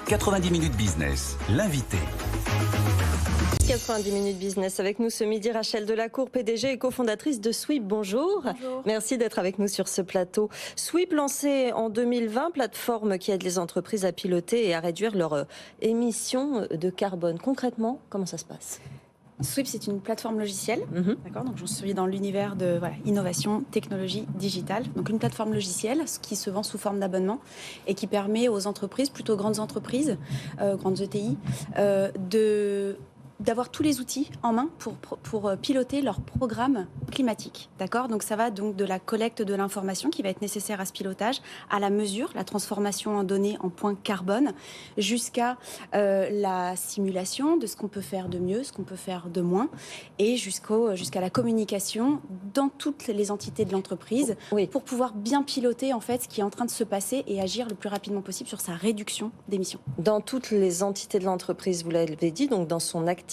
90 minutes business, l'invité. 90 minutes business avec nous ce midi, Rachel Delacour, PDG et cofondatrice de Sweep. Bonjour. Bonjour. Merci d'être avec nous sur ce plateau. Sweep, lancé en 2020, plateforme qui aide les entreprises à piloter et à réduire leurs émissions de carbone. Concrètement, comment ça se passe ? Sweep, c'est une plateforme logicielle, d'accord. Donc, je suis dans l'univers de innovation, technologie, digitale. Donc, une plateforme logicielle qui se vend sous forme d'abonnement et qui permet aux entreprises, plutôt grandes entreprises, grandes ETI, d'avoir tous les outils en main pour piloter leur programme climatique. D'accord ? Donc ça va donc de la collecte de l'information qui va être nécessaire à ce pilotage, à la mesure, la transformation en données en points carbone, jusqu'à la simulation de ce qu'on peut faire de mieux, ce qu'on peut faire de moins, et jusqu'à la communication dans toutes les entités de l'entreprise, pour pouvoir bien piloter en fait ce qui est en train de se passer et agir le plus rapidement possible sur sa réduction d'émissions. Dans toutes les entités de l'entreprise, vous l'avez dit, donc dans son activité,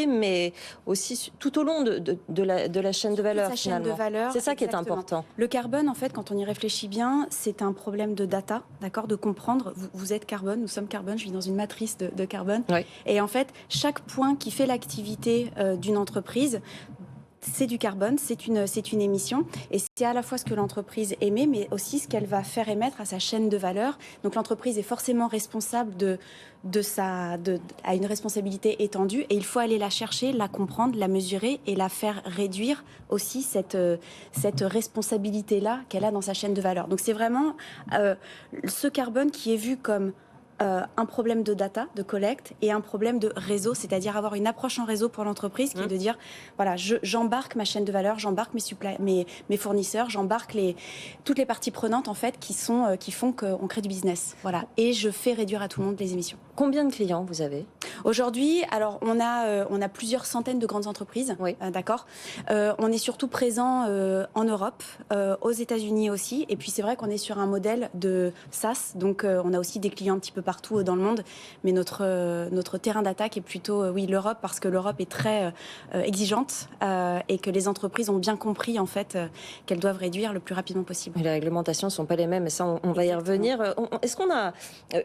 mais aussi tout au long de la chaîne de valeur, finalement. C'est ça qui est important. Le carbone, en fait, quand on y réfléchit bien, c'est un problème de data, d'accord, de comprendre. Vous êtes carbone, nous sommes carbone, je vis dans une matrice de carbone. Oui. Et en fait, chaque point qui fait l'activité d'une entreprise, c'est du carbone, c'est une émission, et c'est à la fois ce que l'entreprise émet, mais aussi ce qu'elle va faire émettre à sa chaîne de valeur. Donc l'entreprise est forcément responsable a une responsabilité étendue, et il faut aller la chercher, la comprendre, la mesurer et la faire réduire aussi cette responsabilité-là qu'elle a dans sa chaîne de valeur. Donc c'est vraiment ce carbone qui est vu comme un problème de data, de collecte, et un problème de réseau, c'est-à-dire avoir une approche en réseau pour l'entreprise qui est de dire, voilà, j'embarque ma chaîne de valeur, j'embarque mes fournisseurs, j'embarque toutes les parties prenantes en fait qui font qu'on crée du business, voilà, et je fais réduire à tout le monde les émissions. Combien de clients vous avez ? Aujourd'hui, alors on a plusieurs centaines de grandes entreprises, d'accord. On est surtout présent en Europe, aux États-Unis aussi, et puis c'est vrai qu'on est sur un modèle de SaaS, donc on a aussi des clients un petit peu partout dans le monde, mais notre terrain d'attaque est plutôt l'Europe, parce que l'Europe est très exigeante et que les entreprises ont bien compris en fait qu'elles doivent réduire le plus rapidement possible. Et les réglementations ne sont pas les mêmes, et ça on va y revenir. Est-ce qu'on a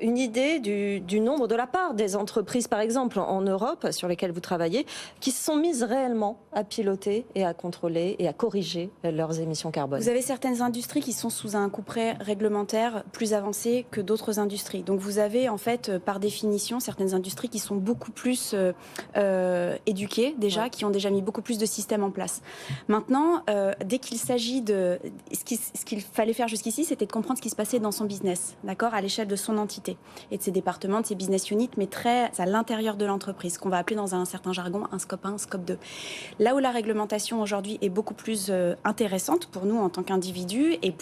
une idée du nombre, de la part des entreprises par exemple en Europe sur lesquelles vous travaillez, qui se sont mises réellement à piloter et à contrôler et à corriger leurs émissions carbone ? Vous avez certaines industries qui sont sous un couperet réglementaire plus avancé que d'autres industries. Donc vous avez en fait par définition certaines industries qui sont beaucoup plus éduquées déjà, qui ont déjà mis beaucoup plus de systèmes en place. Maintenant, dès qu'il s'agit de ce qu'il fallait faire jusqu'ici, c'était de comprendre ce qui se passait dans son business, d'accord, à l'échelle de son entité et de ses départements, de ses business units, mais très à l'intérieur de l'entreprise, qu'on va appeler dans un certain jargon un scope 1, un scope 2. Là où la réglementation aujourd'hui est beaucoup plus intéressante pour nous en tant qu'individus et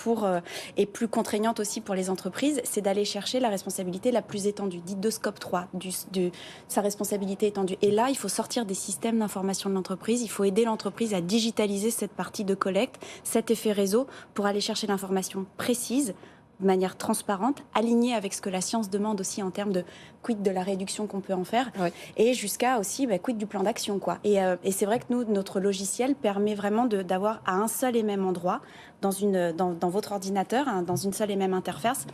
plus contraignante aussi pour les entreprises, c'est d'aller chercher la responsabilité la plus étendue, dite de scope 3, sa responsabilité étendue. Et là, il faut sortir des systèmes d'information de l'entreprise, il faut aider l'entreprise à digitaliser cette partie de collecte, cet effet réseau, pour aller chercher l'information précise, de manière transparente, alignée avec ce que la science demande aussi en termes de quid de la réduction qu'on peut en faire, et jusqu'à aussi quid du plan d'action, quoi. Et c'est vrai que nous, notre logiciel permet vraiment d'avoir à un seul et même endroit, dans votre ordinateur, dans une seule et même interface,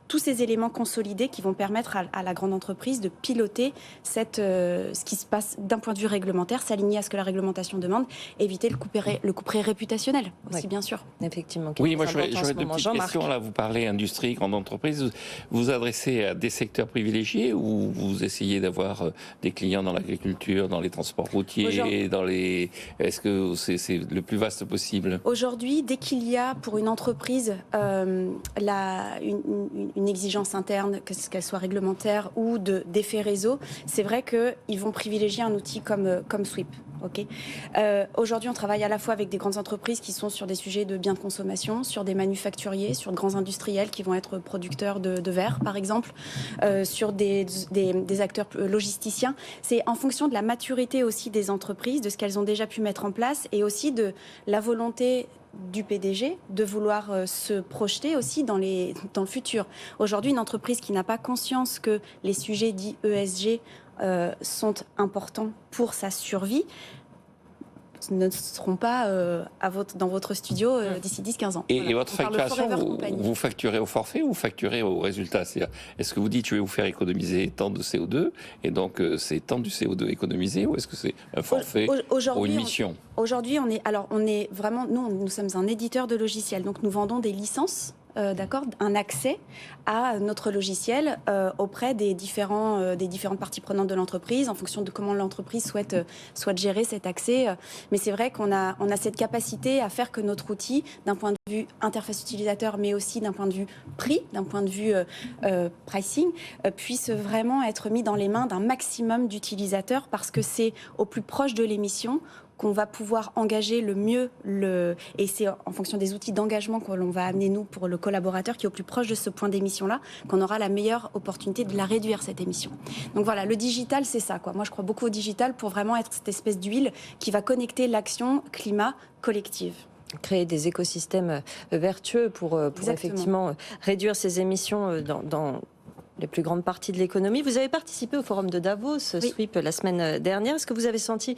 tous ces éléments consolidés qui vont permettre à la grande entreprise de piloter ce qui se passe d'un point de vue réglementaire, s'aligner à ce que la réglementation demande, éviter le couperet réputationnel aussi, bien sûr. Effectivement. Oui, moi j'aurais deux petites questions. Là, vous parlez industrie, grande entreprise. Vous vous adressez à des secteurs privilégiés ou vous essayez d'avoir des clients dans l'agriculture, dans les transports routiers, est-ce que c'est le plus vaste possible ? Aujourd'hui, dès qu'il y a pour une entreprise une exigence interne, qu'elle soit réglementaire ou d'effet réseau, c'est vrai qu'ils vont privilégier un outil comme Sweep. Okay. Aujourd'hui, on travaille à la fois avec des grandes entreprises qui sont sur des sujets de biens de consommation, sur des manufacturiers, sur de grands industriels qui vont être producteurs de verre, par exemple, sur des acteurs logisticiens. C'est en fonction de la maturité aussi des entreprises, de ce qu'elles ont déjà pu mettre en place, et aussi de la volonté du PDG de vouloir se projeter aussi dans le futur. Aujourd'hui, une entreprise qui n'a pas conscience que les sujets dits ESG sont importants pour sa survie ne seront pas dans votre studio d'ici 10-15 ans. Et votre facturation, vous facturez au forfait ou vous facturez au résultat? C'est-à-dire, est-ce que vous dites je vais vous faire économiser tant de CO2 et donc c'est tant du CO2 économisé, ou est-ce que c'est un forfait ou une mission? Aujourd'hui, on est vraiment, nous sommes un éditeur de logiciels, donc nous vendons des licences. D'accord, un accès à notre logiciel auprès des différentes parties prenantes de l'entreprise en fonction de comment l'entreprise souhaite gérer cet accès. Mais c'est vrai qu'on a cette capacité à faire que notre outil, d'un point de vue interface utilisateur, mais aussi d'un point de vue prix, d'un point de vue pricing, puisse vraiment être mis dans les mains d'un maximum d'utilisateurs, parce que c'est au plus proche de l'émission qu'on va pouvoir engager le mieux, et c'est en fonction des outils d'engagement que l'on va amener, nous, pour le collaborateur qui est au plus proche de ce point d'émission-là, qu'on aura la meilleure opportunité de la réduire, cette émission. Donc voilà, le digital, c'est ça, quoi. Moi, je crois beaucoup au digital pour vraiment être cette espèce d'huile qui va connecter l'action climat collective. Créer des écosystèmes vertueux pour effectivement réduire ces émissions dans les plus grandes parties de l'économie. Vous avez participé au forum de Davos, SWIP, la semaine dernière. Est-ce que vous avez senti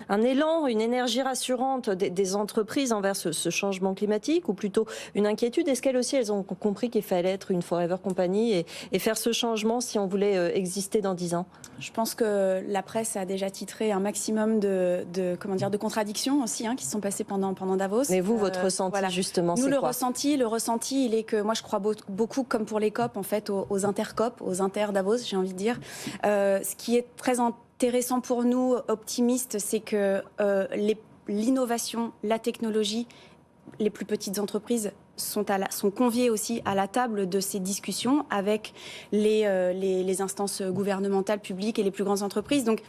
un élan, une énergie rassurante des entreprises envers ce changement climatique, ou plutôt une inquiétude? Est-ce qu'elles aussi, elles ont compris qu'il fallait être une Forever Company et faire ce changement si on voulait exister dans 10 ans? Je pense que la presse a déjà titré un maximum de contradictions aussi, qui se sont passées pendant Davos. Mais vous, votre ressenti, justement, c'est quoi? Nous, le ressenti, il est que moi, je crois beaucoup, comme pour les COP, en fait, aux intercop, aux inter-Davos, j'ai envie de dire. Ce qui est très intéressant pour nous, optimistes, c'est que l'innovation, la technologie, les plus petites entreprises sont conviées aussi à la table de ces discussions avec les instances gouvernementales, publiques et les plus grandes entreprises. Donc,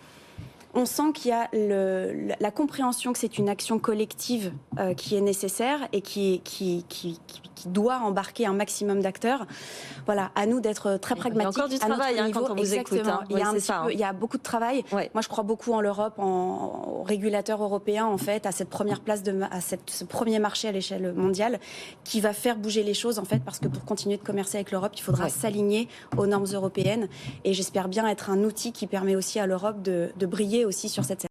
on sent qu'il y a la compréhension que c'est une action collective qui est nécessaire et qui doit embarquer un maximum d'acteurs. Voilà, à nous d'être très pragmatiques. Il y a encore du travail quand on vous écoute. Il y a beaucoup de travail. Ouais. Moi, je crois beaucoup en l'Europe, aux régulateurs européens, en fait, à cette première place, ce premier marché à l'échelle mondiale qui va faire bouger les choses, en fait, parce que pour continuer de commercer avec l'Europe, il faudra s'aligner aux normes européennes. Et j'espère bien être un outil qui permet aussi à l'Europe de briller aussi sur cette scène.